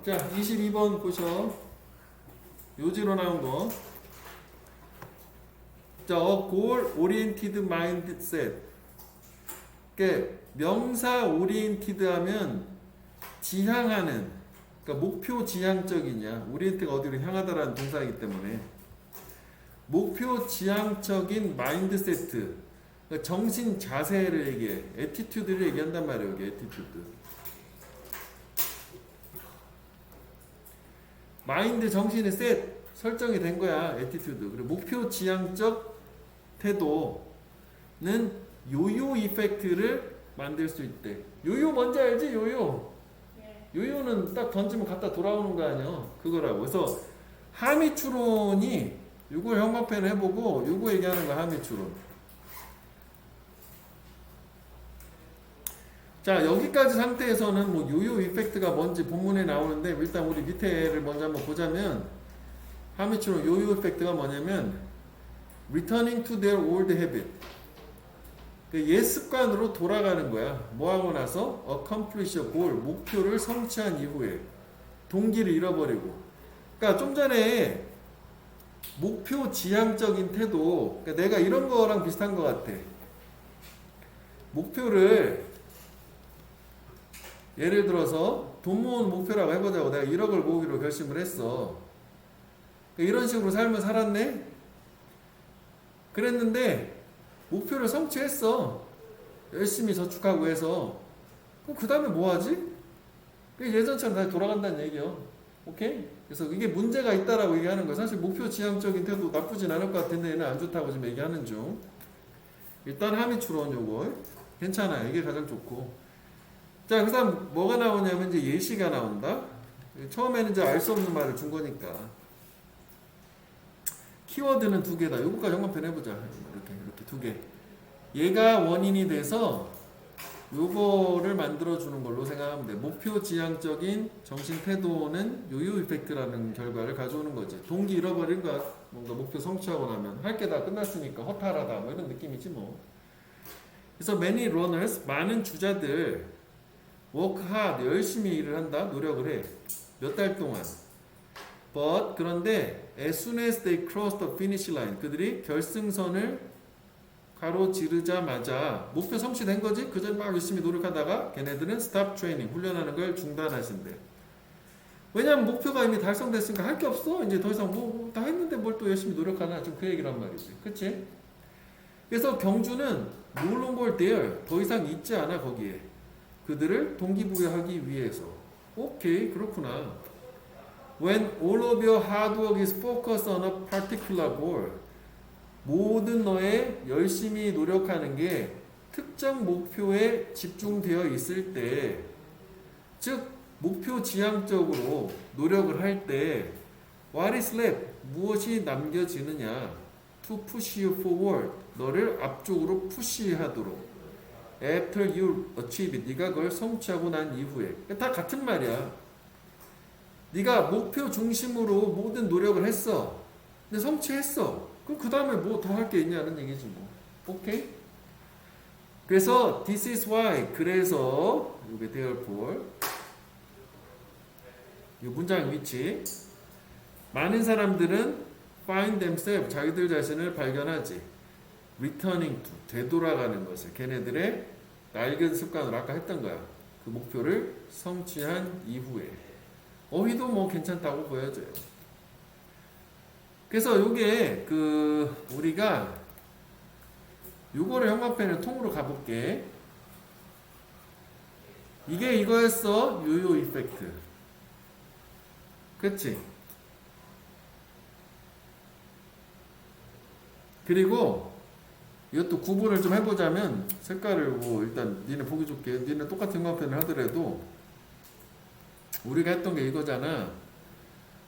자, 22번 보셔. 요지로 나온 거. 자, a goal-oriented mindset. 그러니까 명사 오리엔티드 하면 지향하는, 그러니까 목표 지향적이냐. 오리엔트가 어디로 향하다라는 동사이기 때문에 목표 지향적인 마인드세트, 그러니까 정신 자세를 얘기해. 애티튜드를 얘기한단 말이에요. 여기 애티튜드. 마인드 정신의 셋 설정이 된 거야. 애티튜드. 그리고 목표 지향적 태도는 요요 이펙트를 만들 수 있대. 요요 뭔지 알지? 요요. 요요는 딱 던지면 갖다 돌아오는 거 아니야. 그거라고. 그래서 하미추론이 요걸 형광펜을 해보고 요거 얘기하는 거야. 하미추론. 자, 여기까지 상태에서는 뭐 요요 이펙트가 뭔지 본문에 나오는데 일단 우리 밑에를 먼저 한번 보자면 하미추론 요요 이펙트가 뭐냐면 returning to their old habit. 옛 습관으로 돌아가는 거야. 뭐 하고 나서 accomplish a goal, 목표를 성취한 이후에 동기를 잃어버리고. 그러니까 좀 전에 목표 지향적인 태도, 그러니까 내가 이런 거랑 비슷한 것 같아. 목표를 예를 들어서 돈 모으는 목표라고 해보자고. 내가 1억을 모으기로 결심을 했어. 그러니까 이런 식으로 삶을 살았네. 그랬는데 목표를 성취했어. 열심히 저축하고 해서. 그럼 그 다음에 뭐 하지? 예전처럼 다시 돌아간다는 얘기요. 오케이? 그래서 이게 문제가 있다라고 얘기하는 거야. 사실 목표 지향적인 태도 나쁘진 않을 것 같은데 얘는 안 좋다고 지금 얘기하는 중. 일단 하미추론 요거 괜찮아요. 이게 가장 좋고. 자, 그 다음 뭐가 나오냐면 이제 예시가 나온다. 처음에는 이제 알 수 없는 말을 준 거니까. 키워드는 두 개다. 요거까지 형광펜 해보자. 이렇게 두 개. 얘가 원인이 돼서 요거를 만들어주는 걸로 생각하면 돼. 목표 지향적인 정신 태도는 요요 이펙트라는 결과를 가져오는 거지. 동기 잃어버린 거야. 뭔가 목표 성취하고 나면 할 게 다 끝났으니까 허탈하다 뭐 이런 느낌이지 뭐. 그래서 many runners, 많은 주자들 work hard, 열심히 일을 한다. 노력을 해. 몇 달 동안. But 그런데 as soon as they cross the finish line, 그들이 결승선을 가로지르자마자 목표 성취된 거지? 그전 막 열심히 노력하다가 걔네들은 stop training, 훈련하는 걸 중단하신대. 왜냐면 목표가 이미 달성됐으니까 할 게 없어. 이제 더 이상 뭐 다 했는데 뭘 또 열심히 노력하나? 지금 그 얘기란 말이지. 그치? 그래서 경주는 no longer there, 더 이상 있지 않아 거기에. 그들을 동기부여하기 위해서. 오케이, 그렇구나. When all of your hard work is focused on a particular goal, 모든 너의 열심히 노력하는 게 특정 목표에 집중되어 있을 때, 즉 목표 지향적으로 노력을 할 때 what is left? 무엇이 남겨지느냐? To push you forward, 너를 앞쪽으로 푸시하도록. After you achieve it, 네가 그걸 성취하고 난 이후에. 다 같은 말이야. 네가 목표 중심으로 모든 노력을 했어. 근데 성취했어. 그럼 그 다음에 뭐 더 할 게 있냐는 얘기지 뭐. 오케이? 그래서 this is why, 그래서 이게 therefore 이 문장 위치, 많은 사람들은 find themselves, 자기들 자신을 발견하지. returning to, 되돌아가는 것을, 걔네들의 낡은 습관으로 아까 했던 거야. 그 목표를 성취한 이후에. 어휘도 뭐 괜찮다고 보여져요. 그래서 요게 우리가 요거를 형광펜을 통으로 가볼게. 이게 이거였어. 요요 이펙트. 그치? 그리고 이것도 구분을 좀 해보자면 색깔을 뭐 일단 니네 보기 좋게, 니네 똑같은 형광펜을 하더라도 우리가 했던 게 이거잖아.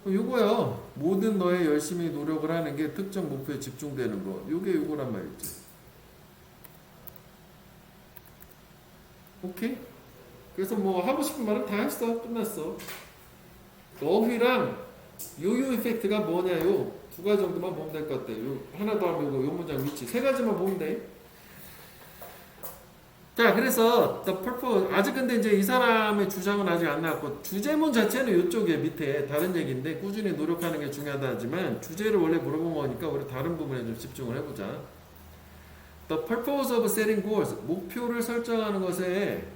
요거요. 모든 너의 열심히 노력을 하는 게 특정 목표에 집중되는 거. 요게 요거란 말이지. 오케이? 그래서 뭐 하고 싶은 말은 다 했어. 끝났어. 어휘랑 요요 이펙트가 뭐냐요? 두 가지 정도만 보면 될 것 같아. 요 하나 더 하면 요 문장 위치 세 가지만 보면 돼. 자, 그래서 the purpose 아직 근데 이제 이 사람의 주장은 아직 안 나왔고 주제문 자체는 이쪽에 밑에 다른 얘기인데 꾸준히 노력하는 게 중요하다지만 주제를 원래 물어본 거니까 우리 다른 부분에 좀 집중을 해보자. The purpose of setting goals 목표를 설정하는 것의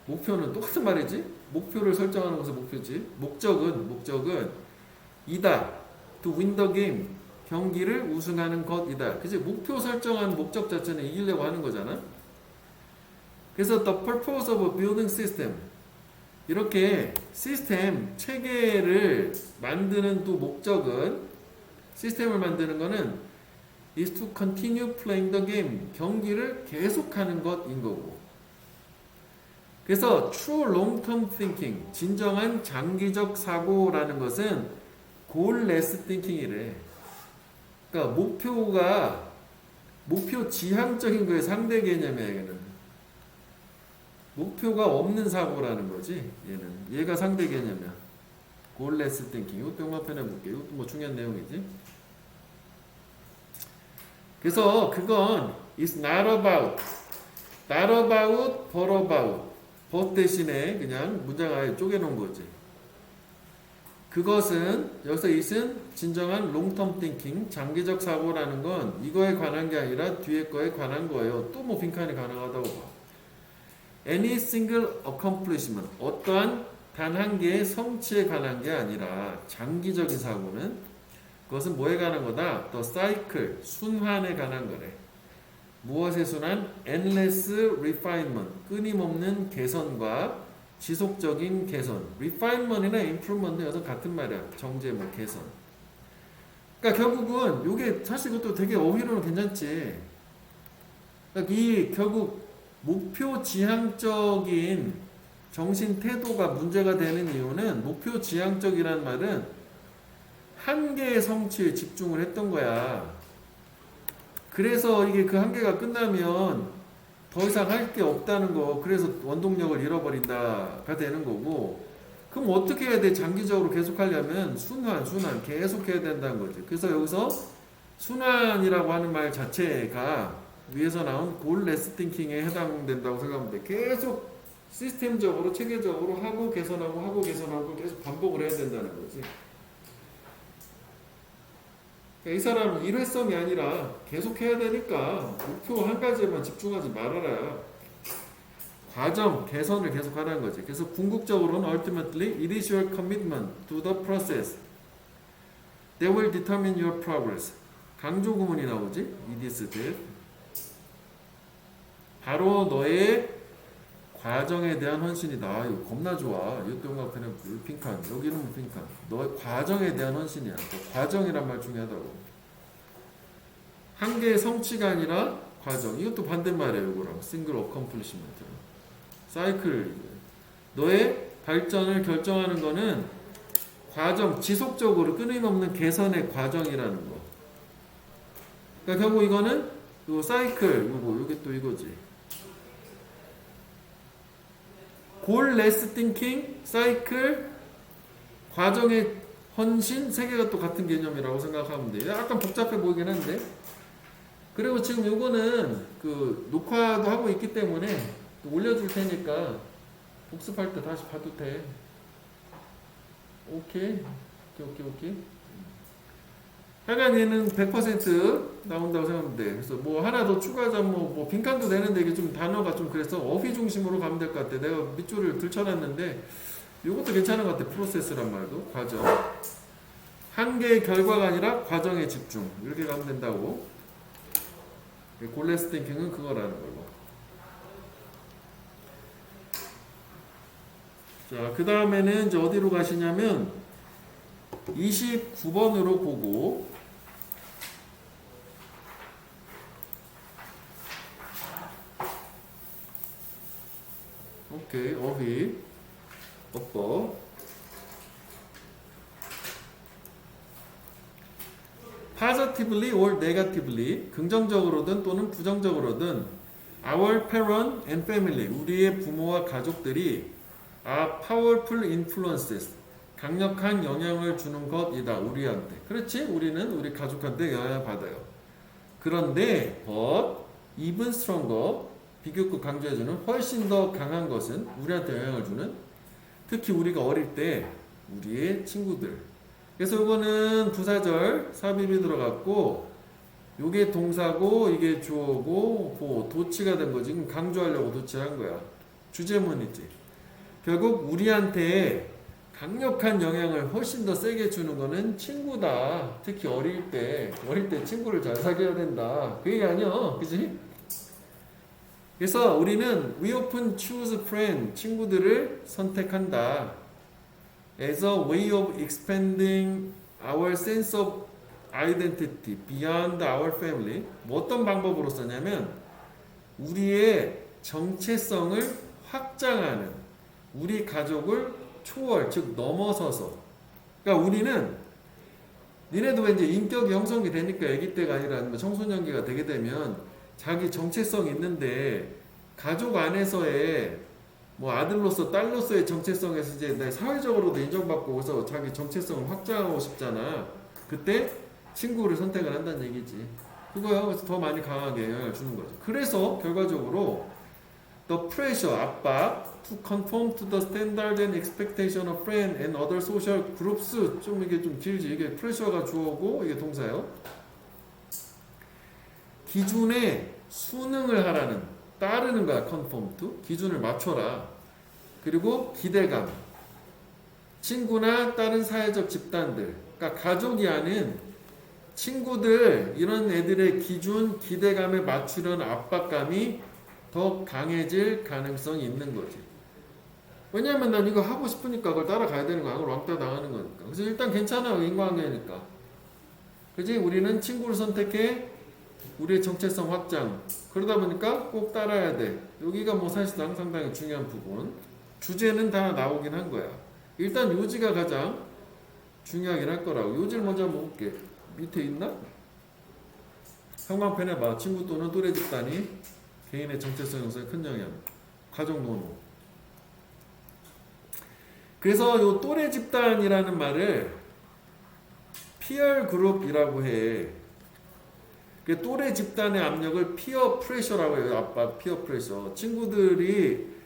목표는 똑같은 말이지. 목표를 설정하는 것의 목표지. 목적은 이다. To win the game 경기를 우승하는 것이다. 그치? 목표 설정한 목적 자체는 이기려고 하는 거잖아. 그래서 the purpose of building system 이렇게 시스템 체계를 만드는 또 목적은 시스템을 만드는 거는 is to continue playing the game 경기를 계속하는 것인 거고. 그래서 true long-term thinking 진정한 장기적 사고라는 것은 goal-less thinking이래. 그러니까 목표 지향적인 거의 상대 개념이야. 얘는 목표가 없는 사고라는 거지. 얘가 상대 개념이야. goal-less thinking. 이것도 영화편에 볼게. 이것도 뭐 중요한 내용이지. 그래서 그건 is not about but about but 대신에 그냥 문장 아예 쪼개놓은 거지. 그것은 여기서 it은 진정한 long-term thinking 장기적 사고라는 건 이거에 관한 게 아니라 뒤에 거에 관한 거예요. 또 뭐 빈칸이 가능하다고 봐. Any single accomplishment 어떠한 단 한 개의 성취에 관한 게 아니라 장기적인 사고는 그것은 뭐에 관한 거다? The cycle 순환에 관한 거래. 무엇의 순환? Endless refinement 끊임없는 개선과 지속적인 개선. refinement이나 improvement은 여기서 같은 말이야. 정제 뭐 개선. 그러니까 결국은 이게 사실 이것도 되게 어휘로는 괜찮지. 그러니까 이 결국 목표 지향적인 정신 태도가 문제가 되는 이유는 목표 지향적이라는 말은 한 개의 성취에 집중을 했던 거야. 그래서 이게 그 한계가 끝나면 더 이상 할 게 없다는 거. 그래서 원동력을 잃어버린다가 되는 거고. 그럼 어떻게 해야 돼? 장기적으로 계속 하려면 순환 계속 해야 된다는 거지. 그래서 여기서 순환이라고 하는 말 자체가 위에서 나온 goal-less thinking에 해당된다고 생각하면 돼. 계속 시스템적으로 체계적으로 하고 개선하고 계속 반복을 해야 된다는 거지. 이 사람은 일회성이 아니라 계속 해야 되니까 목표 한 가지에만 집중하지 말아라. 과정, 개선을 계속 하라는 거지. 그래서 궁극적으로는 ultimately it is your commitment to the process that will determine your progress. 강조 구문이 나오지? it is that. 바로 너의 과정에 대한 헌신이다. 이거 겁나 좋아. 이것도 그냥 빈칸. 여기는 빈칸. 너의 과정에 대한 헌신이야. 과정이란 말 중요하다고. 한 개의 성취가 아니라 과정. 이것도 반대말이에요. 이거랑. 싱글 어컴플리시먼트. 사이클. 너의 발전을 결정하는 거는 과정, 지속적으로 끊임없는 개선의 과정이라는 거. 그러니까 결국 이거는 요 사이클. 요게 또 이거지. goal-less thinking, 사이클, 과정의 헌신 세 개가 또 같은 개념이라고 생각하면 돼. 약간 복잡해 보이긴 한데. 그리고 지금 요거는 그 녹화도 하고 있기 때문에 올려줄 테니까 복습할 때 다시 봐도 돼. 오케이. 하여간 얘는 100% 나온다고 생각하면 돼. 그래서 뭐 하나 더 추가하자면 뭐 빈칸도 되는데 이게 좀 단어가 좀 그래서 어휘 중심으로 가면 될 것 같아. 내가 밑줄을 들쳐놨는데 이것도 괜찮은 것 같아. 프로세스란 말도. 과정. 한 개의 결과가 아니라 과정에 집중. 이렇게 가면 된다고. 골레스 띵킹은 그거라는 걸로. 자, 그 다음에는 이제 어디로 가시냐면 29번으로 보고 오케이, 어휘, 어법. positively or negatively, 긍정적으로든 또는 부정적으로든 our parent and family, 우리의 부모와 가족들이 are powerful influences, 강력한 영향을 주는 것이다. 우리한테. 그렇지? 우리는 우리 가족한테 영향을 받아요. 그런데 but even stronger, 비교급 강조해주는 훨씬 더 강한 것은 우리한테 영향을 주는 특히 우리가 어릴 때 우리의 친구들. 그래서 이거는 부사절 삽입이 들어갔고 요게 동사고 이게 주어고 도치가 된 거지. 지금 강조하려고 도치한 거야. 주제문이지. 결국 우리한테 강력한 영향을 훨씬 더 세게 주는 거는 친구다. 특히 어릴 때 친구를 잘 사귀어야 된다. 그 얘기 아니야. 그지? 그래서 우리는 we often choose friend, 친구들을 선택한다. as a way of expanding our sense of identity beyond our family. 뭐 어떤 방법으로 썼냐면 우리의 정체성을 확장하는 우리 가족을 초월, 즉 넘어서서. 그러니까 우리는 니네도 이제 인격이 형성이 되니까 아기 때가 아니라 청소년기가 되게 되면 자기 정체성이 있는데 가족 안에서의 뭐 아들로서 딸로서의 정체성에서 이제 내 사회적으로도 인정받고 그래서 자기 정체성을 확장하고 싶잖아. 그때 친구를 선택을 한다는 얘기지. 그거야. 그래서 더 많이 강하게 영향을 주는 거죠. 그래서 결과적으로 the pressure, 압박 to conform to the standard and expectation of friends and other social groups. 좀 이게 좀 길지. 이게 pressure가 주어고 이게 동사예요. 기준에 순응을 하라는, 따르는 거야. conform to. 기준을 맞춰라. 그리고 기대감. 친구나 다른 사회적 집단들. 그러니까 가족이 아닌 친구들, 이런 애들의 기준, 기대감에 맞추려는 압박감이 더 강해질 가능성이 있는 거지. 왜냐면 난 이거 하고 싶으니까 그걸 따라가야 되는 거야. 그걸 왕따 당하는 거니까. 그래서 일단 괜찮아. 인과관계니까. 그지? 우리는 친구를 선택해. 우리의 정체성 확장. 그러다 보니까 꼭 따라야 돼. 여기가 뭐 사실상 상당히 중요한 부분. 주제는 다 나오긴 한 거야. 일단 요지가 가장 중요하긴 할 거라고. 요지를 먼저 한번 볼게. 밑에 있나? 형광펜에 봐. 친구 또는 또래 집단이 개인의 정체성 형성에 큰 영향. 가족 노노. 그래서 요 또래 집단이라는 말을 피어 그룹이라고 해. 그 또래 집단의 압력을 피어 프레셔라고 해요. 압박, 피어 프레셔. 친구들이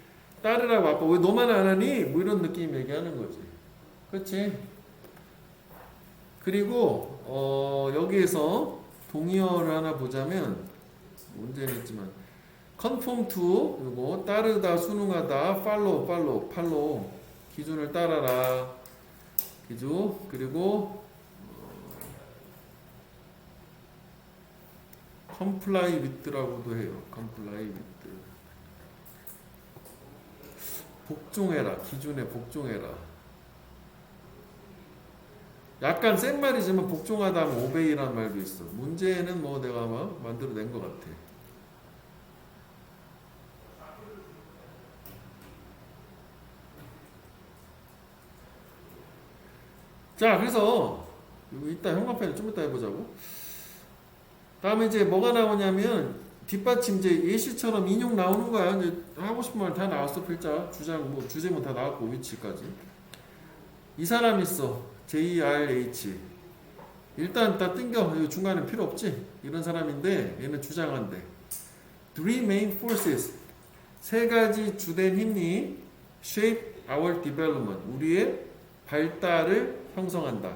따르라고 아빠 왜 너만 안 하니? 뭐 이런 느낌 얘기하는 거지. 그렇지? 그리고 여기에서 동의어를 하나 보자면 문제는 있지만 conform to 이거 따르다, 순응하다, follow 기준을 따라라. 기준. 그리고 comply with라고도 해요. comply with. 복종해라. 기준에 복종해라. 약간 센 말이지만 복종하다 하면 obey라는 말도 있어. 문제는 뭐 내가 아마 만들어낸 것 같아. 자, 그래서 이따 형광펜을 좀 이따 해보자고. 다음에 이제 뭐가 나오냐면 뒷받침 이제 예시처럼 인용 나오는 거야. 이제 하고 싶은 말 다 나왔어. 필자, 주장, 뭐 주제문 다 나왔고 위치까지. 이 사람 있어. JRH. 일단 다 땡겨. 중간에 필요 없지. 이런 사람인데 얘는 주장한대. Three main forces. 세 가지 주된 힘이 shape our development. 우리의 발달을 형성한다.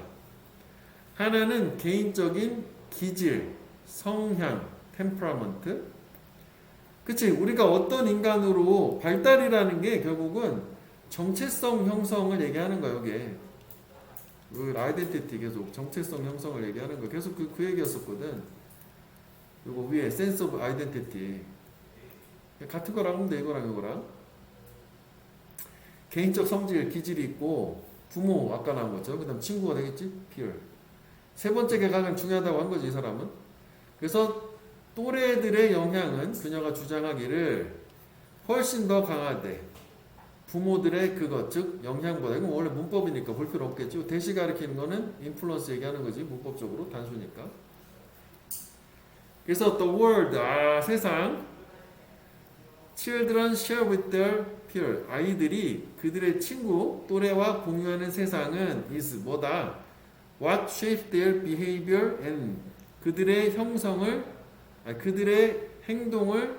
하나는 개인적인 기질, 성향, 템퍼라먼트. 그치? 우리가 어떤 인간으로 발달이라는 게 결국은 정체성 형성을 얘기하는 거야. 이게 아이덴티티 계속 정체성 형성을 얘기하는 거. 계속 그 얘기였었거든. 이거 위에 sense of identity 같은 거랑 하면 돼. 이거랑 개인적 성질, 기질이 있고 부모 아까 나온 거죠. 그 다음 친구가 되겠지? peer. 세 번째가 가장 중요하다고 한 거지. 이 사람은. 그래서 또래들의 영향은 그녀가 주장하기를 훨씬 더 강하대. 부모들의 그것, 즉 영향보다. 이건 원래 문법이니까 볼 필요 없겠지. 대시 가리키는 거는 인플루언스 얘기하는 거지. 문법적으로 단수니까. 그래서 the world, 세상. Children share with their peers. 아이들이 그들의 친구, 또래와 공유하는 세상은 is 뭐다? What shapes their behavior and 그들의 형성을, 그들의 행동을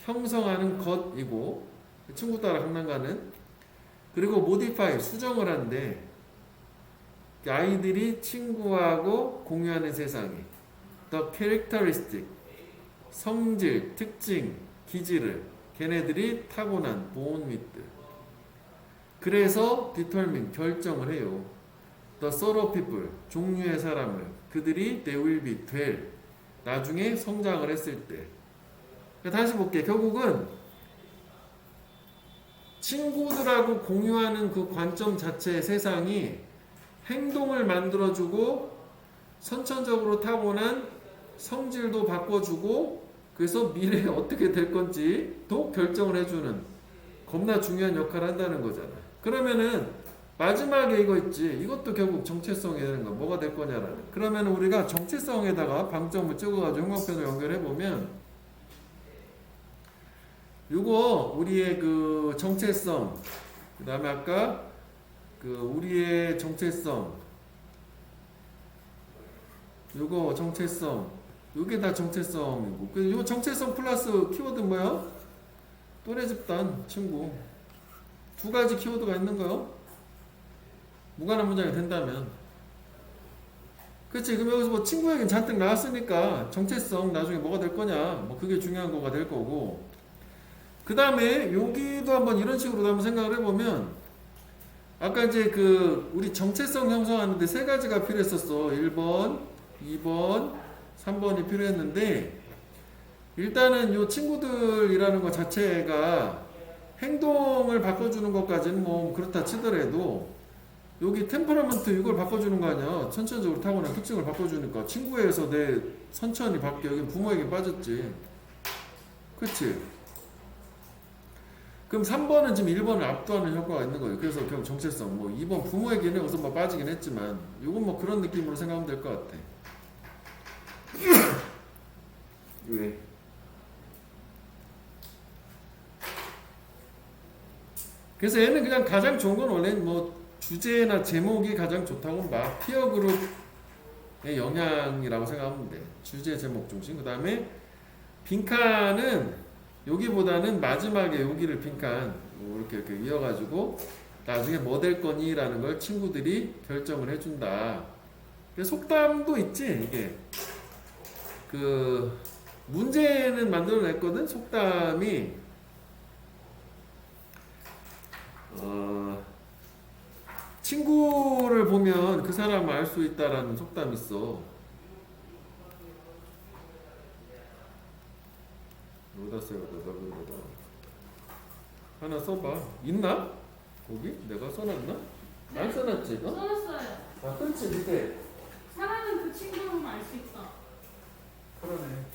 형성하는 것이고 친구 따라 강남가는 그리고 modify 수정을 한대. 아이들이 친구하고 공유하는 세상이 the characteristic 성질, 특징, 기질을 걔네들이 타고난 born with 그래서 determine 결정을 해요. the sort of people 종류의 사람을 그들이 they will be 될 나중에 성장을 했을 때 다시 볼게. 결국은 친구들하고 공유하는 그 관점 자체의 세상이 행동을 만들어주고 선천적으로 타고난 성질도 바꿔주고 그래서 미래에 어떻게 될 건지도 결정을 해주는 겁나 중요한 역할을 한다는 거잖아. 그러면은 마지막에 이거 있지. 이것도 결국 정체성이 되는 거야. 뭐가 될 거냐라는. 그러면 우리가 정체성에다가 방점을 찍어가지고 형광펜을 연결해보면 요거 우리의 그 정체성 그 다음에 아까 그 우리의 정체성 요거 정체성 요게 다 정체성이고 요 정체성 플러스 키워드 뭐야? 또래 집단 친구 두 가지 키워드가 있는 거요. 무관한 문장이 된다면 그렇지. 그럼 여기서 뭐 친구 얘기는 잔뜩 나왔으니까 정체성 나중에 뭐가 될 거냐 뭐 그게 중요한 거가 될 거고 그 다음에 여기도 한번 이런 식으로 한번 생각을 해보면 아까 이제 그 우리 정체성 형성하는데 세 가지가 필요했었어. 1번, 2번, 3번이 필요했는데 일단은 요 친구들이라는 것 자체가 행동을 바꿔주는 것까지는 뭐 그렇다 치더라도 여기 템퍼러먼트 이걸 바꿔주는 거 아니야. 선천적으로 타고난 특징을 바꿔주니까 친구에서 내 선천이 바뀌어. 여기 부모에게 빠졌지. 그치? 그럼 3번은 지금 1번을 압도하는 효과가 있는 거예요. 그래서 결국 정체성 뭐 2번 부모에게는 우선 뭐 빠지긴 했지만 이건 뭐 그런 느낌으로 생각하면 될 것 같아. 왜? 그래서 얘는 그냥 가장 좋은 건 원래 뭐 주제나 제목이 가장 좋다고 봐. 피어 그룹의 영향이라고 생각하면 돼. 주제 제목 중심. 그 다음에 빈칸은 여기보다는 마지막에 여기를 빈칸 이렇게 이어가지고 나중에 뭐 될 거니? 라는 걸 친구들이 결정을 해준다. 속담도 있지. 이게 그 문제는 만들어냈거든. 속담이 친구를 보면 그 사람을 알 수 있다라는 속담이 있어. 어디다 써야 돼? 하나 써봐. 있나? 거기? 내가 써놨나? 네. 안 써놨지? 너? 써놨어요. 아, 그렇지. 밑에. 사랑은 그 친구로만 알 수 있다. 그러네.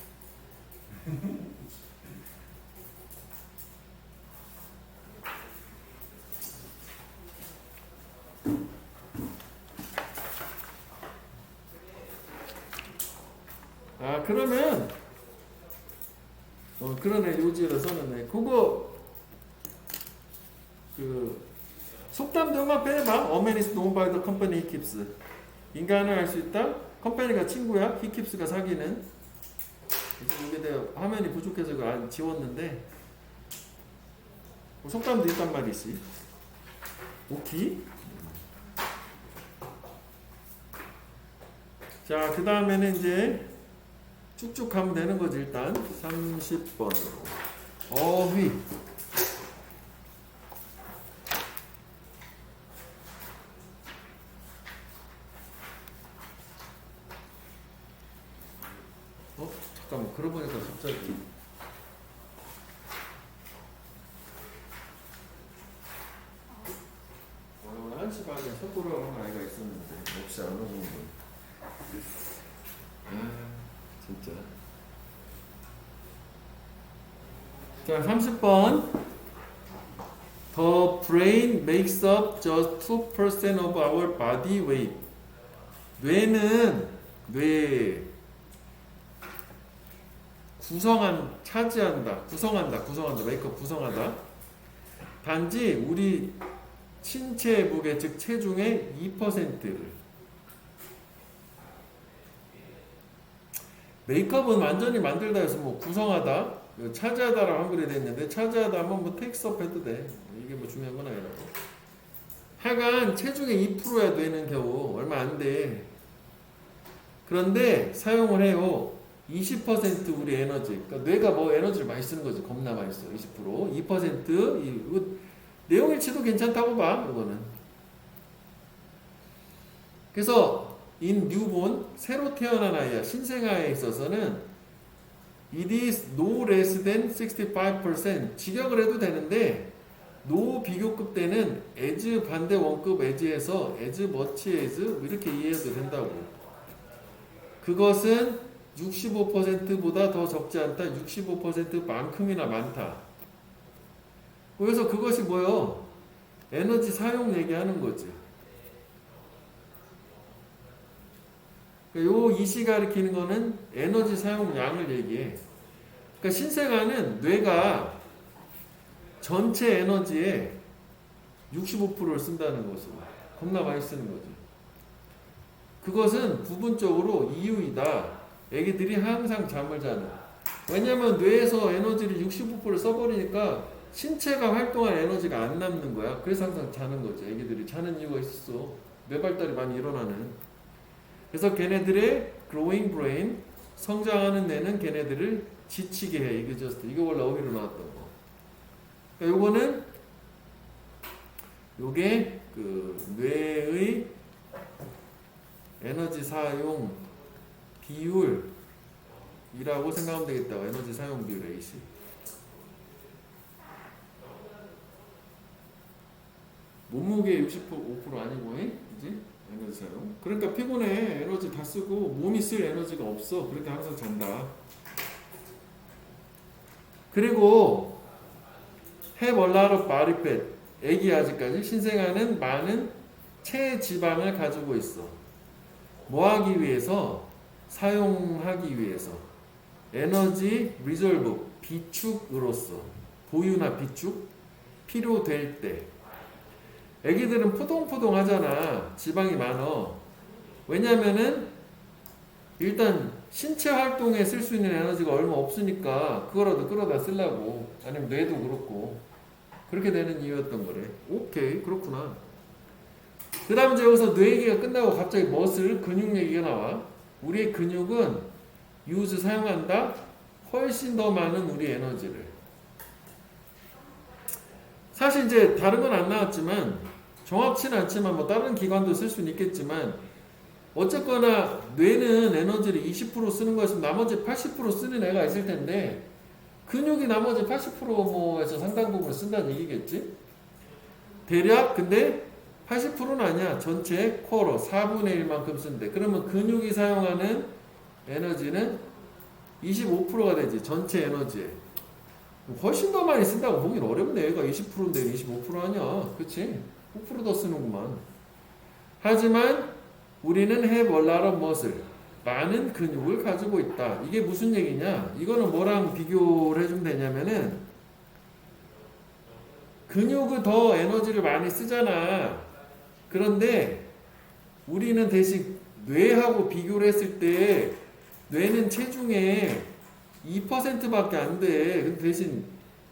아, 그러면 그러네. 요지에다 써놨네. 그거 그 속담 등만 빼봐. A man is known by the company he keeps. 인간을 알 수 있다. 컴퍼니가 친구야. he keeps가 사귀는. 여기다 화면이 부족해서 그걸 지웠는데 속담도 있단 말이지. 오케이. 자, 그 다음에는 이제 쭉쭉 가면 되는 거지. 일단 30번 어휘. 잠깐만, 그러고 보니까 갑자기 오늘 1시 반에 속보로 하는 아이가 있었는데 역시 안 오는 거. 진짜. 자, 30번. The brain makes up just 2% of our body weight. 뇌는 구성한다. 메이크업 구성하다. 단지 우리 신체 무게 즉 체중의 2%를. 메이크업은 완전히 만들다 해서 뭐 구성하다 이거 차지하다라고 한글이 돼 있는데 차지하다 하면 뭐 테이크업 해도 돼. 이게 뭐 중요한 건 아니라고. 하여간 체중의 2%야 되는 겨우 얼마 안 돼. 그런데 사용을 해요. 20% 우리 에너지. 그러니까 뇌가 뭐 에너지를 많이 쓰는 거지. 겁나 많이 써. 20%. 2% 이거 내용일치도 괜찮다고 봐. 이거는. 그래서 in newborn 새로 태어난 아이야. 신생아에 있어서는 it is no less than 65%. 직역을 해도 되는데 no 비교급 때는 as 반대 원급 as에서 as much as 이렇게 이해해도 된다고. 그것은 65%보다 더 적지 않다. 65%만큼이나 많다. 그래서 그것이 뭐요? 에너지 사용 얘기하는 거지. 요 이시 가리키는 거는 에너지 사용량을 얘기해. 그러니까 신생아는 뇌가 전체 에너지의 65%를 쓴다는 것으로 겁나 많이 쓰는 거죠. 그것은 부분적으로 이유이다. 애기들이 항상 잠을 자는. 왜냐면 뇌에서 에너지를 65%를 써버리니까 신체가 활동할 에너지가 안 남는 거야. 그래서 항상 자는 거죠. 애기들이 자는 이유가 있어. 뇌 발달이 많이 일어나는. 그래서 걔네들의 growing brain, 성장하는 뇌는 걔네들을 지치게 해. 이거 원래 어휘로 나왔던 거. 그러니까 요거는 요게 그 뇌의 에너지 사용 비율이라고 생각하면 되겠다. 에너지 사용 비율 AC. 몸무게 65% 아니고, 그지? 에너지 사용. 그러니까 피곤해. 에너지 다 쓰고 몸이 쓸 에너지가 없어. 그러니까 항상 잔다. 그리고 have a lot of body fat. 애기 아직까지 신생아는 많은 체지방을 가지고 있어. 뭐 하기 위해서? 사용하기 위해서. 에너지 리졸브 비축으로서. 보유나 비축 필요될 때. 애기들은 포동포동 하잖아. 지방이 많어. 왜냐면은 일단 신체 활동에 쓸 수 있는 에너지가 얼마 없으니까 그거라도 끌어다 쓰려고. 아니면 뇌도 그렇고. 그렇게 되는 이유였던 거래. 오케이, 그렇구나. 그 다음 이제 여기서 뇌 얘기가 끝나고 갑자기 머슬, 근육 얘기가 나와. 우리의 근육은 use 사용한다. 훨씬 더 많은 우리 에너지를. 사실 이제 다른 건 안 나왔지만 정확치는 않지만 뭐 다른 기관도 쓸 수는 있겠지만 어쨌거나 뇌는 에너지를 20% 쓰는 것이면 나머지 80% 쓰는 애가 있을 텐데 근육이 나머지 80%뭐에서 상당 부분 쓴다는 얘기겠지? 대략 근데 80%는 아니야. 전체 코어로 4분의 1만큼 쓴대. 그러면 근육이 사용하는 에너지는 25%가 되지. 전체 에너지에. 훨씬 더 많이 쓴다고 보긴 어렵네. 얘가 20%인데 25% 아니야. 그치? 5% 더 쓰는구만. 하지만 우리는 have a lot of muscle. 많은 근육을 가지고 있다. 이게 무슨 얘기냐? 이거는 뭐랑 비교를 해주면 되냐면은 근육은 더 에너지를 많이 쓰잖아. 그런데 우리는 대신 뇌하고 비교를 했을 때 뇌는 체중의 2%밖에 안 돼. 근데 대신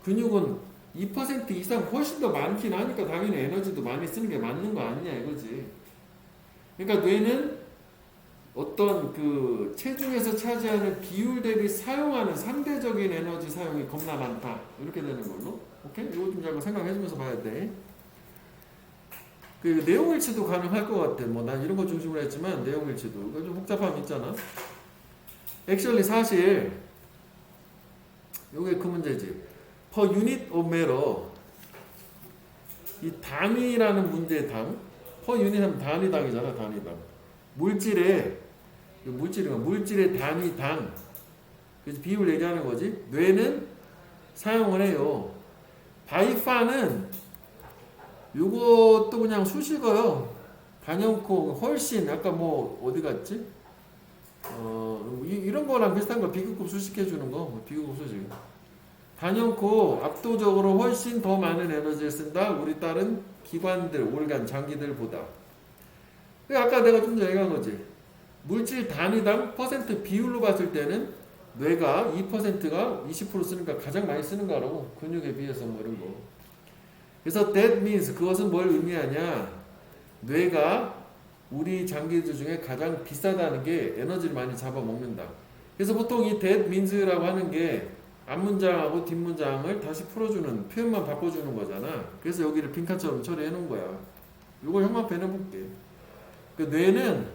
근육은 2% 이상 훨씬 더 많긴 하니까 당연히 에너지도 많이 쓰는 게 맞는 거 아니냐 이거지. 그러니까 뇌는 어떤 그 체중에서 차지하는 비율 대비 사용하는 상대적인 에너지 사용이 겁나 많다. 이렇게 되는 걸로. 오케이? 이거 좀 잘 생각해주면서 봐야 돼. 그 내용일치도 가능할 것 같아. 뭐 난 이런 거 중심으로 했지만 내용일치도 이거 좀 복잡함이 있잖아. 액츄얼리 사실 요게 그 문제지. per unit of matter 이 단위라는 문제의 당 per unit 하면 단위당이잖아. 단위당 물질의 단위당 그래서 비율 얘기하는 거지. 뇌는 사용을 해요. 바이파는 요것도 그냥 수식어요. 단연코 훨씬 아까 뭐 어디 갔지? 이런 거랑 비슷한 거 비교급 수식해 주는 거 비교급 수식. 단연코 압도적으로 훨씬 더 많은 에너지를 쓴다. 우리 다른 기관들, organ, 장기들보다. 아까 내가 좀 전에 얘기한 거지. 물질 단위당 퍼센트 비율로 봤을 때는 뇌가 2%가 20% 쓰니까 가장 많이 쓰는 거라고. 근육에 비해서 뭐 이런 거. 그래서 that means 그것은 뭘 의미하냐? 뇌가 우리 장기들 중에 가장 비싸다는 게 에너지를 많이 잡아먹는다. 그래서 보통 이 that means라고 하는 게 앞문장하고 뒷문장을 다시 풀어주는 표현만 바꿔주는 거잖아. 그래서 여기를 빈칸처럼 처리해 놓은 거야. 이걸 형광펜 해볼게. 그 뇌는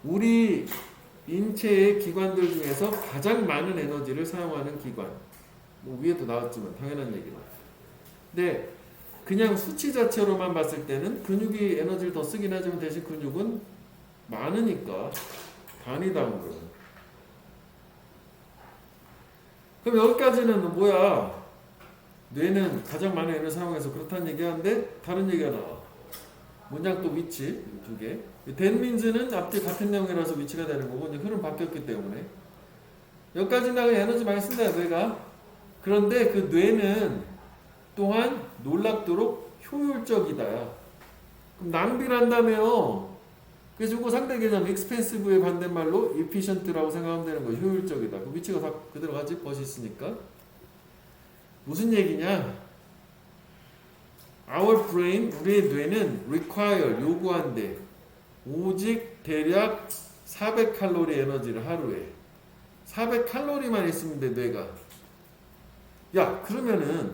우리 인체의 기관들 중에서 가장 많은 에너지를 사용하는 기관. 뭐 위에도 나왔지만 당연한 얘기다. 근데 그냥 수치 자체로만 봤을 때는 근육이 에너지를 더 쓰긴 하지만 대신 근육은 많으니까 반이 다운 거야. 그럼 여기까지는 뭐야? 뇌는 가장 많은 에너지를 사용해서 그렇다는 얘기하는데 다른 얘기가 나와. 문장 또 위치 두 개. that means는 앞뒤 같은 내용이라서 위치가 되는 거고 이제 흐름 바뀌었기 때문에 여기까지 나가 에너지 많이 쓴다 뇌가. 그런데 그 뇌는 또한 놀랍도록 효율적이다. 그럼 낭비를 한다며요. 그래서 이거 상대 개념 expensive의 반대말로 efficient라고 생각하면 되는 거예요. 효율적이다. 그 위치가 다 그대로 가지 벗이 있으니까. 무슨 얘기냐? Our brain, 우리의 뇌는 require, 요구한대. 오직 대략 400칼로리 에너지를 하루에. 400칼로리만 있으면 돼, 뇌가. 야, 그러면은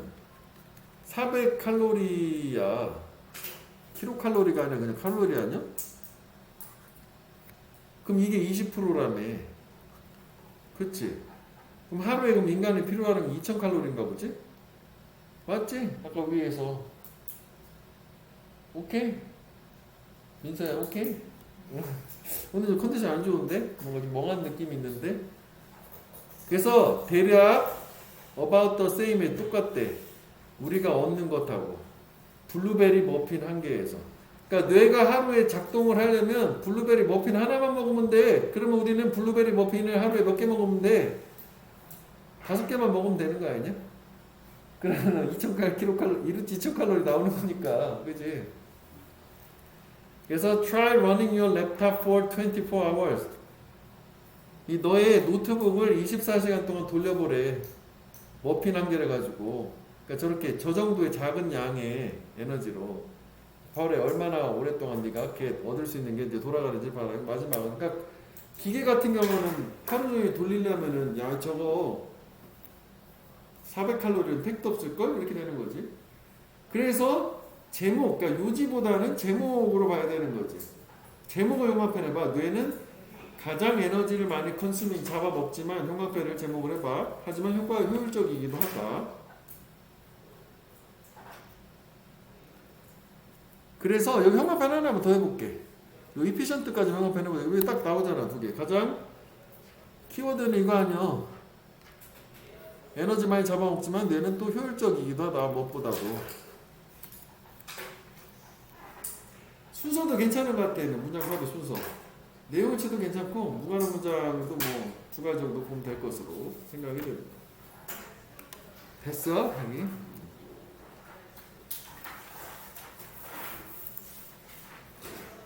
400칼로리야. 킬로칼로리가 아니라 그냥 칼로리 아니야? 그럼 이게 20%라며. 그치? 그럼 하루에 그럼 인간이 필요한 게 2000칼로리인가 보지? 맞지? 아까 위에서. 오케이? 민서야, 오케이? 오늘 좀 컨디션 안 좋은데? 뭔가 좀 멍한 느낌이 있는데? 그래서 대략 about the same에 똑같대. 우리가 얻는 것하고. 블루베리 머핀 한 개에서. 그러니까 뇌가 하루에 작동을 하려면 블루베리 머핀 하나만 먹으면 돼. 그러면 우리는 블루베리 머핀을 하루에 몇 개 먹으면 돼? 5개만 먹으면 되는 거 아니냐? 그러면 2000칼로리 나오는 거니까. 그지? 그래서 try running your laptop for 24 hours. 이 너의 노트북을 24시간 동안 돌려보래. 머핀 한 개를 가지고. 그러니까 저렇게 저 정도의 작은 양의 에너지로 하루에 얼마나 오랫동안 네가 이렇게 얻을 수 있는 게 이제 돌아가는지 봐라. 마지막은 그러니까 기계 같은 경우는 하루 종일 돌리려면은 야 저거 400칼로리는 택도 없을걸? 이렇게 되는 거지. 그래서 제목, 그러니까 요지보다는 제목으로 봐야 되는 거지. 제목을 형광펜 해봐. 뇌는 가장 에너지를 많이 컨슈밍 잡아먹지만 형광펜을 제목을 해봐. 하지만 효과가 효율적이기도 하다. 그래서 여기 형광펜 하나만 더 해볼게. 요 이피션트까지 형광펜 해보자. 여기 딱 나오잖아, 두 개. 가장 키워드는 이거 아니야. 에너지 많이 잡아먹지만 뇌는 또 효율적이기도 하다. 무엇보다도. 순서도 괜찮은 것 같아. 문장 파괴 순서. 내용치도 괜찮고 무관한 문장도 뭐 두 가지 정도 보면 될 것으로 생각이 됩니다. 됐어? 하기.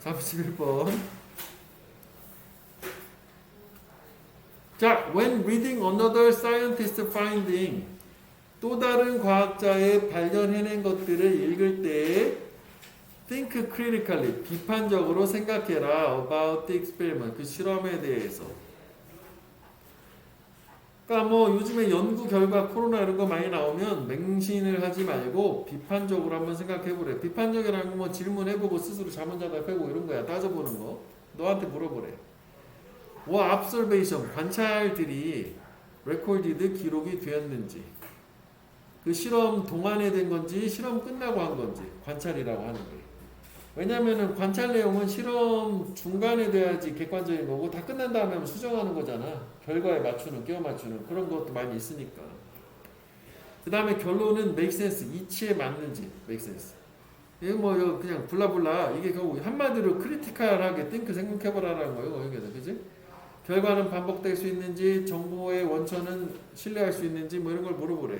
자, 31번. 자, when reading another scientist finding, 또 다른 과학자의 발견해낸 것들을 읽을 때 think critically, 비판적으로 생각해라 about the experiment, 그 실험에 대해서. 그러니까 뭐 요즘에 연구 결과 코로나 이런 거 많이 나오면 맹신을 하지 말고 비판적으로 한번 생각해보래. 비판적이라는 건 뭐 질문해보고 스스로 자문자답해보고 이런 거야. 따져보는 거. 너한테 물어보래. 뭐 observation, 관찰들이 recorded, 기록이 되었는지, 그 실험 동안에 된 건지 실험 끝나고 한 건지 관찰이라고 하는 거예요. 왜냐면은 관찰 내용은 실험 중간에 돼야지 객관적인 거고 다 끝난 다음에 하면 수정하는 거잖아. 결과에 맞추는, 끼워 맞추는 그런 것도 많이 있으니까. 그 다음에 결론은 make sense, 이치에 맞는지 make sense. 이거 뭐 그냥 블라블라 이게 결국 한마디로 크리티컬하게 think 생각해보라는 거예요. 여기서 그지? 결과는 반복될 수 있는지, 정보의 원천은 신뢰할 수 있는지 뭐 이런 걸 물어보래.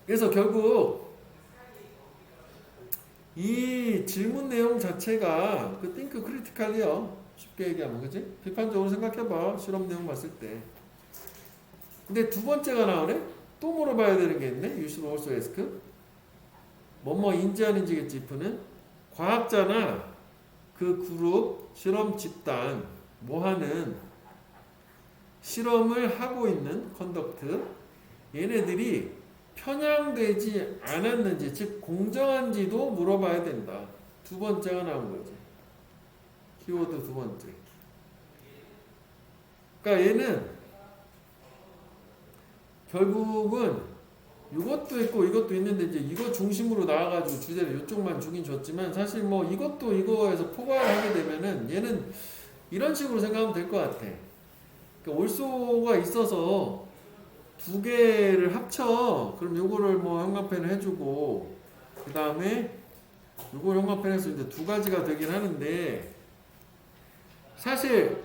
그래서 결국 이 질문 내용 자체가 그 think critical이요. 쉽게 얘기하면 그지? 비판적으로 생각해봐. 실험 내용 봤을 때. 근데 두 번째가 나오네? 또 물어봐야 되는 게 있네. You should also ask. 뭐뭐 인지하는지겠지. if는 과학자나 그 그룹, 실험 집단, 뭐 하는 실험을 하고 있는 컨덕트 얘네들이 편향되지 않았는지 즉 공정한지도 물어봐야 된다. 두 번째가 나온 거지. 키워드 두 번째. 그러니까 얘는 결국은 이것도 있고 이것도 있는데 이제 이거 중심으로 나와가지고 주제를 이쪽만 주긴 줬지만 사실 뭐 이것도 이거에서 포괄하게 되면은 얘는 이런 식으로 생각하면 될 것 같아. 그러니까 올소가 있어서 두 개를 합쳐. 그럼 요거를 뭐 형광펜을 해주고 그 다음에 요걸 형광펜에서 이제 두 가지가 되긴 하는데 사실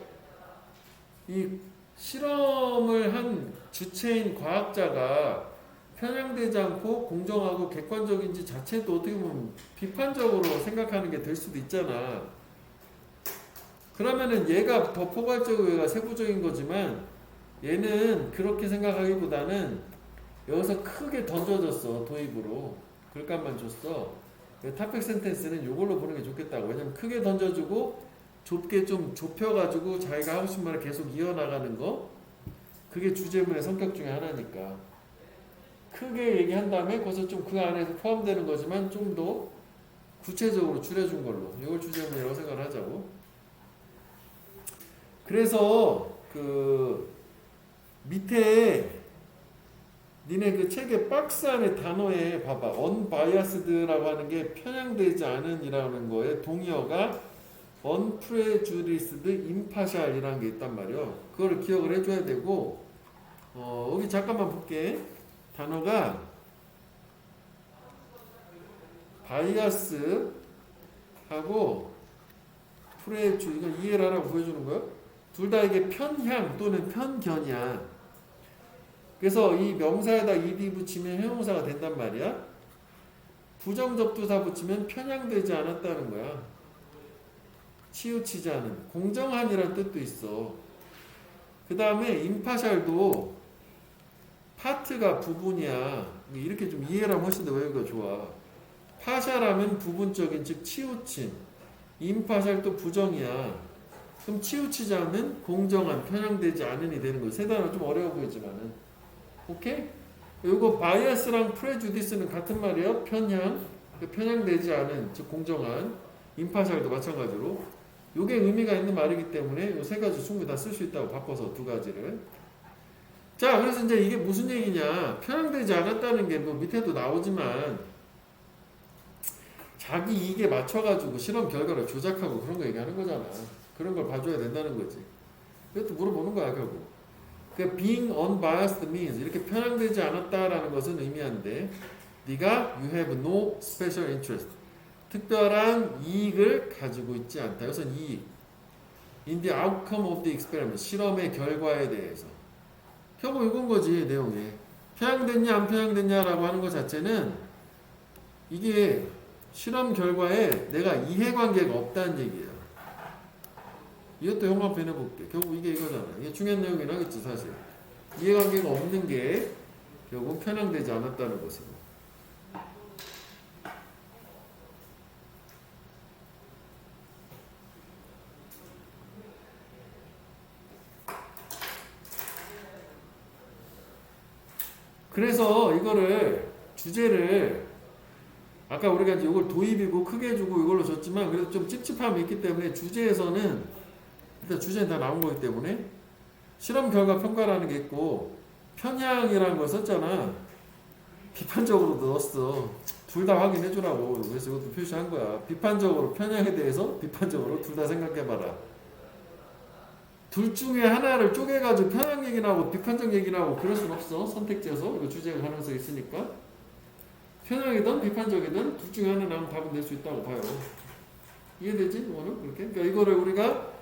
이 실험을 한 주체인 과학자가 편향되지 않고 공정하고 객관적인지 자체도 어떻게 보면 비판적으로 생각하는 게 될 수도 있잖아. 그러면은 얘가 더 포괄적이고 얘가 세부적인 거지만 얘는 그렇게 생각하기보다는 여기서 크게 던져졌어. 도입으로 글감만 줬어. 탑백 센텐스는 이걸로 보는 게 좋겠다고. 왜냐면 크게 던져주고 좁게 좀 좁혀가지고 자기가 하고 싶은 말을 계속 이어나가는 거, 그게 주제문의 성격 중에 하나니까 크게 얘기한 다음에 거기서 좀 그 안에서 포함되는 거지만 좀 더 구체적으로 줄여준 걸로 이걸 주제문이라고 생각을 하자고. 그래서 그 밑에 니네 그 책의 박스 안에 단어에 봐봐. unbiased라고 하는 게 편향되지 않은이라는 거에 동의어가 unprejudiced impartial이라는 게 있단 말이야. 그걸 기억을 해줘야 되고 여기 잠깐만 볼게. 단어가 bias하고 prejudice 이건 이해를 하라고 보여주는 거야. 둘 다 이게 편향 또는 편견이야. 그래서 이 명사에다 ed 붙이면 형용사가 된단 말이야. 부정접두사 붙이면 편향되지 않았다는 거야. 치우치지 않은, 공정한이라는 뜻도 있어. 그 다음에 impartial도 파트가 부분이야. 이렇게 좀 이해를 하면 훨씬 더 외우기가 좋아. 파샬하면 부분적인, 즉 치우친. impartial도 부정이야. 그럼 치우치지 않은, 공정한, 편향되지 않은이 되는 거야. 세 단어 좀 어려워 보이지만은. 오케이? 요거 바이어스랑 프레주디스는 같은 말이에요. 편향, 편향되지 않은, 즉 공정한. 임파샬도 마찬가지로. 요게 의미가 있는 말이기 때문에 요 세 가지 충분히 다 쓸 수 있다고 바꿔서 두 가지를. 자, 그래서 이제 이게 무슨 얘기냐? 편향되지 않았다는 게 뭐 밑에도 나오지만 자기 이익에 맞춰가지고 실험 결과를 조작하고 그런 거 얘기하는 거잖아. 그런 걸 봐줘야 된다는 거지. 이것도 물어보는 거야 결국. 그 being unbiased means 이렇게 편향되지 않았다라는 것은 의미한데 네가 you have no special interest 특별한 이익을 가지고 있지 않다. 이것은 이익 in the outcome of the experiment 실험의 결과에 대해서 결국 이건 거지 내용이. 편향됐냐 안 편향됐냐라고 하는 것 자체는 이게 실험 결과에 내가 이해관계가 없다는 얘기야. 이것도 형광펜 해볼게. 결국 이게 이거잖아. 이게 중요한 내용이긴 하겠지 사실. 이해관계가 없는 게 결국 편향되지 않았다는 것으로. 그래서 이거를 주제를 아까 우리가 이제 이걸 도입이고 크게 해주고 이걸로 줬지만 그래도 좀 찝찝함이 있기 때문에 주제에서는 일단 주제는 다 나온 거기 때문에 실험 결과 평가라는 게 있고 편향이라는 걸 썼잖아. 비판적으로도 넣었어. 둘 다 확인해 주라고. 그래서 이것도 표시한 거야. 비판적으로 편향에 대해서 비판적으로 둘 다 생각해봐라. 둘 중에 하나를 쪼개가지고 편향 얘기나 하고 비판적 얘기나 하고 그럴 순 없어. 선택지에서 이거 주제가 가능성이 있으니까 편향이든 비판적이든 둘 중에 하나 나오면 답은 낼 수 있다고 봐요. 이해되지? 오늘 그렇게? 그러니까 이거를 우리가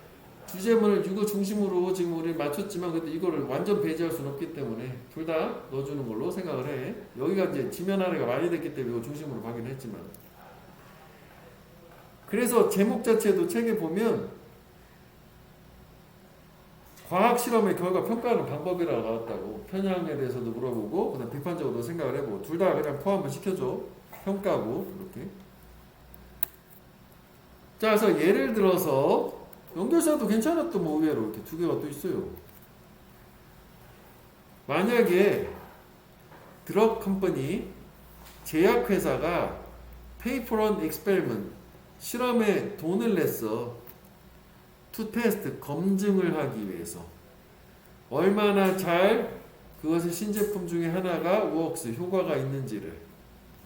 주제문을 이거 중심으로 지금 우리 맞췄지만 그래도 이거를 완전 배제할 수는 없기 때문에 둘 다 넣어주는 걸로 생각을 해. 여기가 이제 지면 아래가 많이 됐기 때문에 이거 중심으로 가긴 했지만 그래서 제목 자체도 책에 보면 과학 실험의 결과 평가하는 방법이라고 나왔다고. 편향에 대해서도 물어보고 그다음 비판적으로도 생각을 해보고 둘 다 그냥 포함을 시켜줘. 평가고 이렇게. 자, 그래서 예를 들어서 연결사도 괜찮았던 뭐 의외로 이렇게 두 개가 또 있어요. 만약에 드럭 컴퍼니 제약회사가 pay for an experiment 실험에 돈을 냈어. to test 검증을 하기 위해서 얼마나 잘 그것의 신제품 중에 하나가 works 효과가 있는지를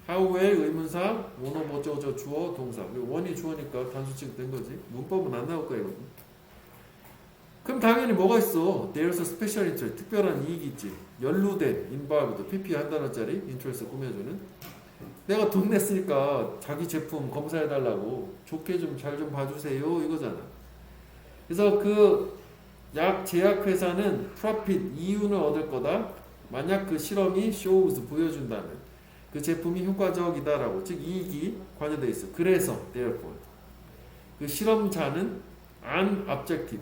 how의 의문사 원어 뭐저저 주어 동사 원이 주어니까 단수 취급된 거지. 문법은 안 나올 거야 이거는. 그럼 당연히 뭐가 있어? There's a special interest 특별한 이익이 있지. 연루된 involved pp 한 단어짜리 interest 꾸며주는. 내가 돈 냈으니까 자기 제품 검사해달라고 좋게 좀 잘 좀 봐주세요 이거잖아. 그래서 그 약 제약회사는 profit 이윤을 얻을 거다. 만약 그 실험이 shows 보여준다면 그 제품이 효과적이다라고 즉 이익이 관여돼 있어. 그래서 therefore 그 실험자는 unobjective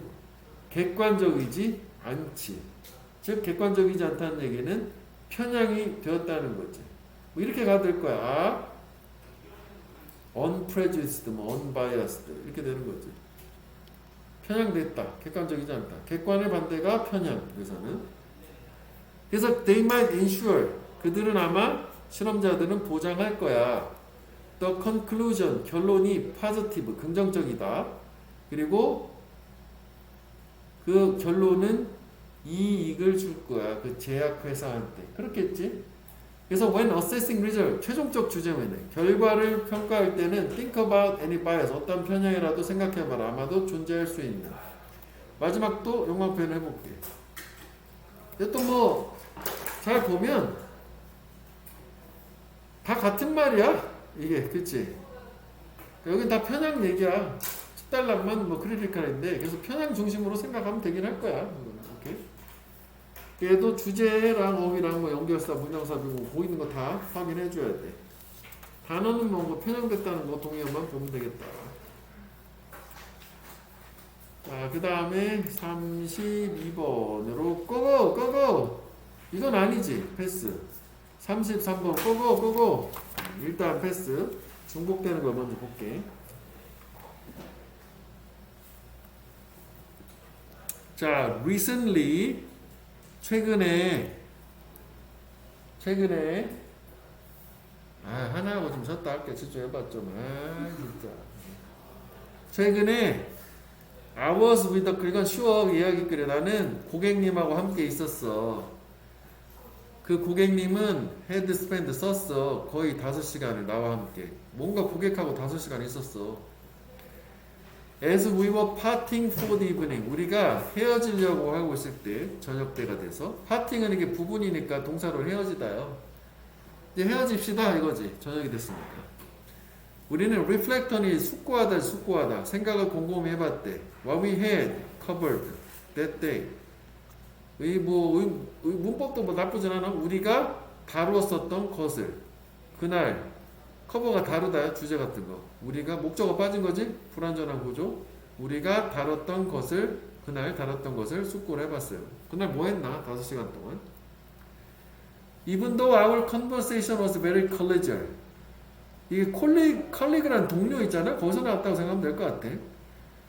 객관적이지 않지. 즉 객관적이지 않다는 얘기는 편향이 되었다는 거지. 뭐 이렇게 가도 될 거야. unprejudiced, 뭐 unbiased 이렇게 되는 거지. 편향됐다. 객관적이지 않다. 객관의 반대가 편향. 그래서 they might ensure 그들은 아마 실험자들은 보장할 거야. The conclusion 결론이 positive 긍정적이다. 그리고 그 결론은 이익을 줄 거야. 그 제약회사한테. 그렇겠지? 그래서 when assessing result 최종적 주제면에 결과를 평가할 때는 think about any bias 어떤 편향이라도 생각해봐라. 아마도 존재할 수 있는. 마지막 또 영광 표현 해볼게. 또 뭐 잘 보면 다 같은 말이야. 이게 그치? 여긴 다 편향 얘기야. 10달러만 뭐 크리티컬인데 그래서 편향 중심으로 생각하면 되긴 할 거야. 이렇게. 얘도 주제랑 어휘랑 뭐 연결사, 문장사, 비고 보이는 거 다 확인해 줘야 돼. 단어는 뭐 편향됐다는 거 동의어만 보면 되겠다. 자, 그 다음에 32번으로 고고! 이건 아니지. 패스. 33번 고고! 일단 패스. 중복되는 거 먼저 볼게. 자, recently 최근에 하나하고 좀 졌다 할게. 집중해봐 좀. 진짜 최근에 I was with the 이건 쉬워 이야기거리. 나는 고객님하고 함께 있었어. 그 고객님은 had spent 썼어. 거의 5시간을 나와 함께. 뭔가 고객하고 5시간 있었어. As we were parting for the evening 우리가 헤어지려고 하고 있을 때 저녁 때가 돼서 parting은 이게 부분이니까 동사로 헤어지다요. 이제 헤어집시다 이거지. 저녁이 됐으니까. 우리는 reflect on이 숙고하다 생각을 곰곰이 해봤대. What we had covered that day. 문법도 뭐 나쁘진 않아. 우리가 다루었었던 것을 그날 커버가 다르다. 주제 같은 거. 우리가 목적어 빠진 거지? 불완전한 구조. 우리가 다뤘던 것을 그날 다뤘던 것을 숙고를 해봤어요. 그날 뭐 했나? 5시간 동안. Even though our conversation was very collegial. 이게 컬리그란 동료 있잖아? 거기서 나왔다고 생각하면 될 것 같아.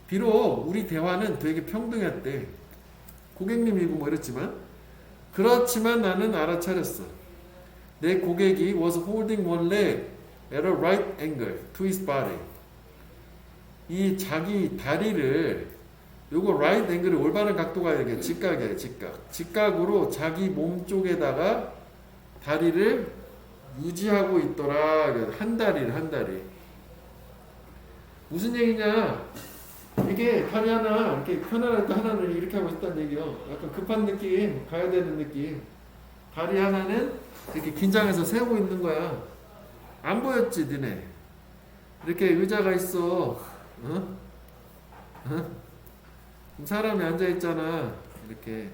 비록 우리 대화는 되게 평등했대. 고객님이고 뭐 이랬지만 그렇지만 나는 알아차렸어. 내 고객이 was holding one leg at a right angle to his body. 이 자기 다리를 요거 right angle이 올바른 각도가 이렇게 직각이에요. 직각으로 자기 몸 쪽에다가 다리를 유지하고 있더라. 한 다리. 무슨 얘기냐? 이게 다리 하나 이렇게 편안할 때 하나는 이렇게 하고 있다는 얘기요. 약간 급한 느낌, 가야 되는 느낌. 다리 하나는 이렇게 긴장해서 세우고 있는 거야. 안 보였지, 니네? 이렇게 의자가 있어. 사람이 앉아 있잖아. 이렇게.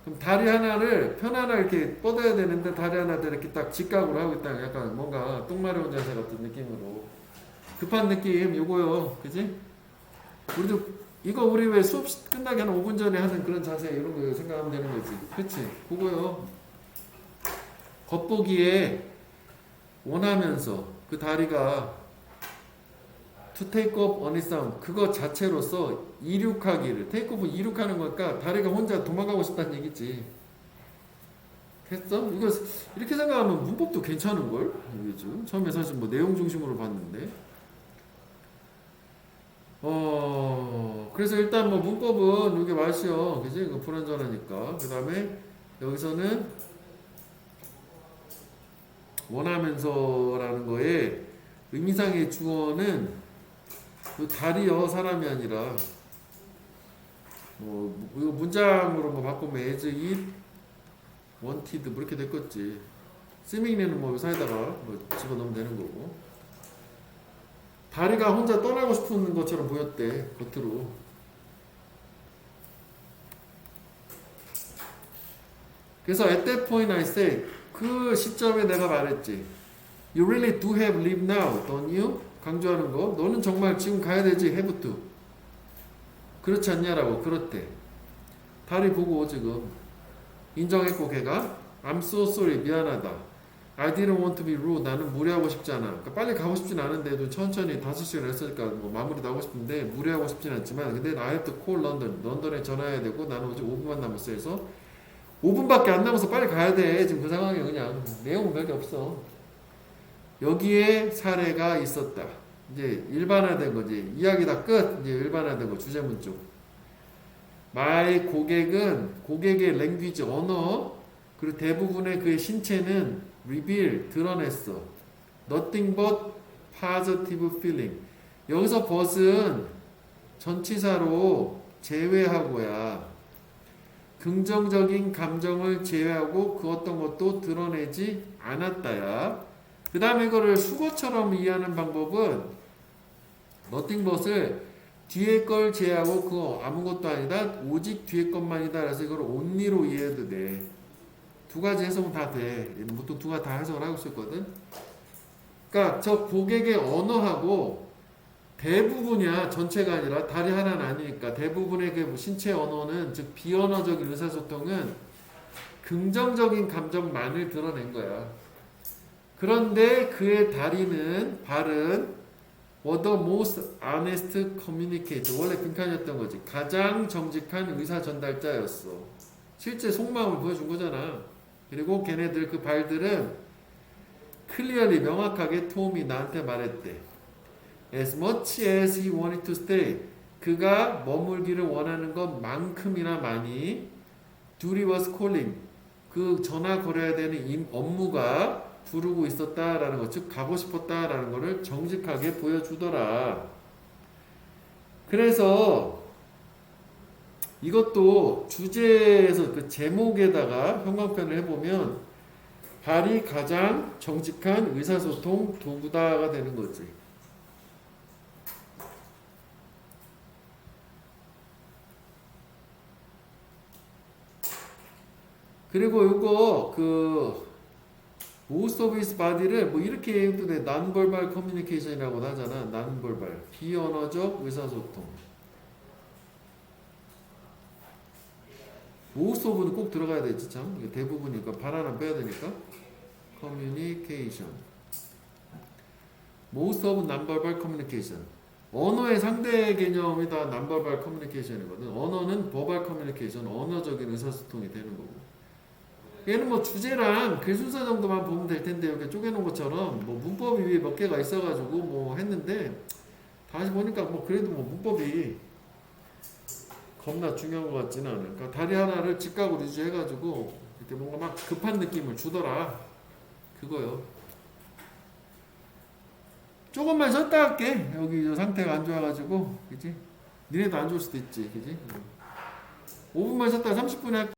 그럼 다리 하나를 편안하게 이렇게 뻗어야 되는데 다리 하나를 이렇게 딱 직각으로 하고 있다. 약간 뭔가 똥마려운 자세 같은 느낌으로. 급한 느낌, 요거요. 그지? 우리도 이거 우리 왜 수업 끝나기 한 5분 전에 하는 그런 자세 이런 거 생각하면 되는 거지. 그치? 그거요. 겉보기에 원하면서 그 다리가 to take off on its own 그거 자체로서 이륙하기를 take off 이륙하는 거니까 다리가 혼자 도망가고 싶다는 얘기지. 됐어? 이거 이렇게 생각하면 문법도 괜찮은걸? 이게죠. 처음에 사실 뭐 내용 중심으로 봤는데 그래서 일단 뭐 문법은 이게 맛이요. 그지? 이거 불완전하니까. 그 다음에 여기서는 원하면서라는 거에 의미상의 주어는 그 다리여 사람이 아니라 뭐 이거 문장으로 뭐 바꾸면 as it wanted 뭐 이렇게 됐겠지. 쓰밍리는 뭐 사이다가 뭐 집어넣으면 되는 거고. 다리가 혼자 떠나고 싶은 것처럼 보였대 겉으로. 그래서 at that point I said 그 시점에 내가 말했지. You really do have leave now, don't you? 강조하는 거. 너는 정말 지금 가야 되지, have to. 그렇지 않냐라고. 그렇대. 다리 보고 지금 인정했고 걔가 I'm so sorry, 미안하다. I didn't want to be rude. 나는 무리하고 싶지 않아. 그러니까 빨리 가고 싶진 않은데도 천천히 5시간 했으니까 뭐 마무리도 하고 싶은데 무리하고 싶진 않지만 근데 I have to call London. 런던에 전화해야 되고 나는 오직 5분만 남았어 해서 5분밖에 안 남아서 빨리 가야 돼. 지금 그 상황이 그냥 내용은 별게 없어. 여기에 사례가 있었다. 이제 일반화된 거지. 이야기 다 끝. 이제 일반화된 거 주제문 쪽. 마의 고객의 랭귀지 언어 그리고 대부분의 그의 신체는 reveal 드러냈어. Nothing but positive feeling. 여기서 but은 전치사로 제외하고야. 긍정적인 감정을 제외하고 그 어떤 것도 드러내지 않았다야. 그 다음에 이거를 수거처럼 이해하는 방법은 nothing but을 뒤에 걸 제외하고 그거 아무것도 아니다. 오직 뒤에 것만이다. 그래서 이걸 only로 이해해도 돼. 두 가지 해석은 다 돼. 얘는 보통 두 가지 다 해석을 하고 있었거든. 그러니까 저 고객의 언어하고 대부분이야. 전체가 아니라 다리 하나는 아니니까 대부분의 그 신체 언어는 즉 비언어적인 의사소통은 긍정적인 감정만을 드러낸 거야. 그런데 그의 다리는 발은 was the most honest communicator. 원래 빈칸이었던 거지. 가장 정직한 의사 전달자였어. 실제 속마음을 보여준 거잖아. 그리고 걔네들 그 발들은 clearly 명확하게 톰이 나한테 말했대. As much as he wanted to stay. 그가 머물기를 원하는 것만큼이나 많이 Duty was calling. 그 전화 걸어야 되는 업무가 부르고 있었다라는 것, 즉 가고 싶었다라는 것을 정직하게 보여주더라. 그래서 이것도 주제에서 그 제목에다가 형광펜을 해보면 발이 가장 정직한 의사소통 도구다가 되는 거지. 그리고 이거 그 most of his body를 뭐 이렇게 해도 돼. non-verbal communication이라고 하잖아. non-verbal 비언어적 의사소통. most of는 꼭 들어가야 되지 참. 이게 대부분이니까 발 하나 빼야 되니까. communication. most of non-verbal communication. 언어의 상대 개념이 다 non-verbal communication이거든. 언어는 verbal communication, 언어적인 의사소통이 되는 거고. 얘는 뭐 주제랑 글 순서 정도만 보면 될 텐데 이렇게 쪼개놓은 것처럼 뭐 문법이 위에 몇 개가 있어가지고 뭐 했는데 다시 보니까 뭐 그래도 뭐 문법이 겁나 중요한 것 같지는 않아. 그러니까 다리 하나를 직각으로 유지해가지고 이렇게 뭔가 막 급한 느낌을 주더라. 그거요. 조금만 쉬었다 할게. 여기 상태가 안 좋아가지고, 그지? 니네도 안 좋을 수도 있지, 그지? 5분만 쉬었다 30분에 할게.